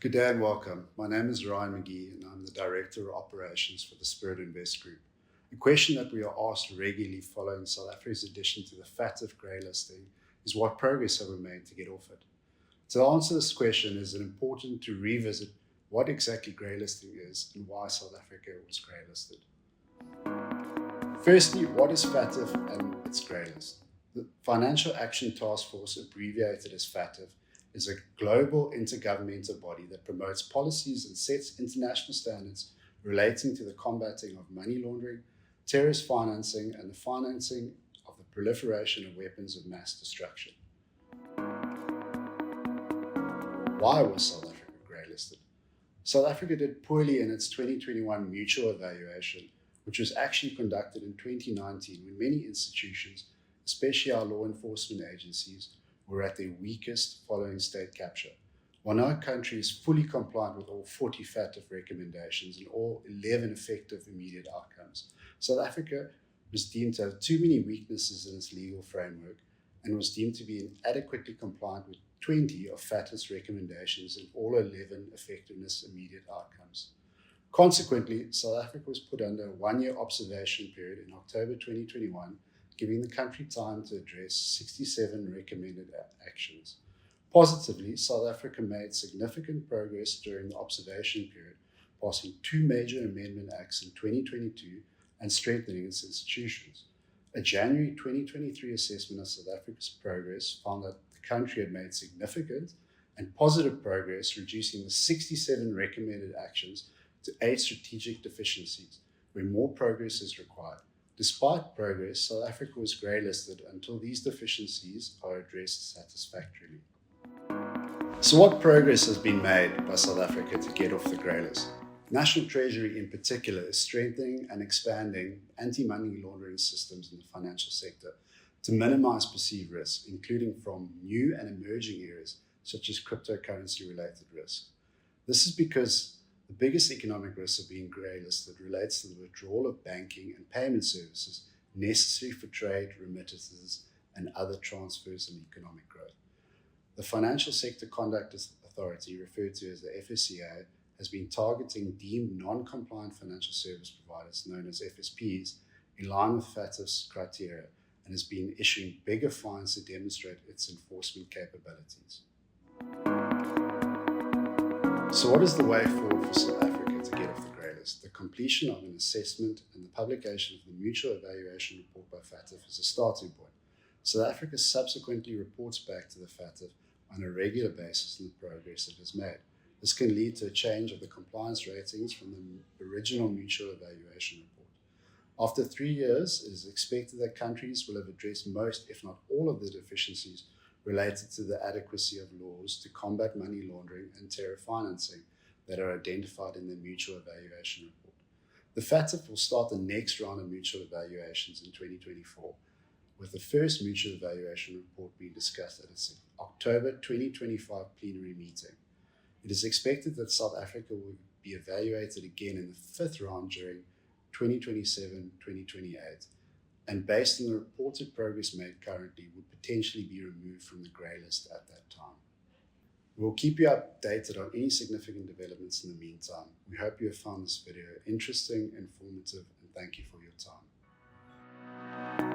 Good day and welcome. My name is Magee and I'm the Director of Operations for the Spirit Invest Group. A question that we are asked regularly following South Africa's addition to the FATF grey listing is what progress have we made to get off it? To answer this question, it is important to revisit what exactly grey listing is and why South Africa was grey listed. Firstly, what is FATF and its grey list? The Financial Action Task Force, abbreviated as FATF, is a global intergovernmental body that promotes policies and sets international standards relating to the combating of money laundering, terrorist financing, and the financing of the proliferation of weapons of mass destruction. Why was South Africa grey listed? South Africa did poorly in its 2021 mutual evaluation, which was actually conducted in 2019 when many institutions, especially our law enforcement agencies, were at their weakest following state capture. While no country is fully compliant with all 40 FATF recommendations and all 11 effective immediate outcomes, South Africa was deemed to have too many weaknesses in its legal framework and was deemed to be inadequately compliant with 20 of FATF's recommendations and all 11 effectiveness immediate outcomes. Consequently, South Africa was put under a one-year observation period in October 2021, giving the country time to address 67 recommended actions. Positively, South Africa made significant progress during the observation period, passing two major amendment acts in 2022 and strengthening its institutions. A January 2023 assessment of South Africa's progress found that the country had made significant and positive progress, reducing the 67 recommended actions to 8 strategic deficiencies, where more progress is required. Despite progress, South Africa was grey listed until these deficiencies are addressed satisfactorily. So what progress has been made by South Africa to get off the grey list? National Treasury in particular is strengthening and expanding anti-money laundering systems in the financial sector to minimize perceived risks, including from new and emerging areas such as cryptocurrency-related risk. This is because the biggest economic risk of being grey listed relates to the withdrawal of banking and payment services necessary for trade, remittances, and other transfers and economic growth. The Financial Sector Conduct Authority, referred to as the FSCA, has been targeting deemed non-compliant financial service providers, known as FSPs, in line with FATF's criteria, and has been issuing bigger fines to demonstrate its enforcement capabilities. So what is the way forward for South Africa to get off the grey list? The completion of an assessment and the publication of the mutual evaluation report by FATF is a starting point. South Africa subsequently reports back to the FATF on a regular basis on the progress it has made. This can lead to a change of the compliance ratings from the original mutual evaluation report. After 3 years, it is expected that countries will have addressed most, if not all, of the deficiencies related to the adequacy of laws to combat money laundering and terror financing that are identified in the mutual evaluation report. The FATF will start the next round of mutual evaluations in 2024, with the first mutual evaluation report being discussed at its October 2025 plenary meeting. It is expected that South Africa will be evaluated again in the fifth round during 2027-2028, and based on the reported progress made currently, would potentially be removed from the grey list at that time. We will keep you updated on any significant developments in the meantime. We hope you have found this video interesting, informative, and thank you for your time.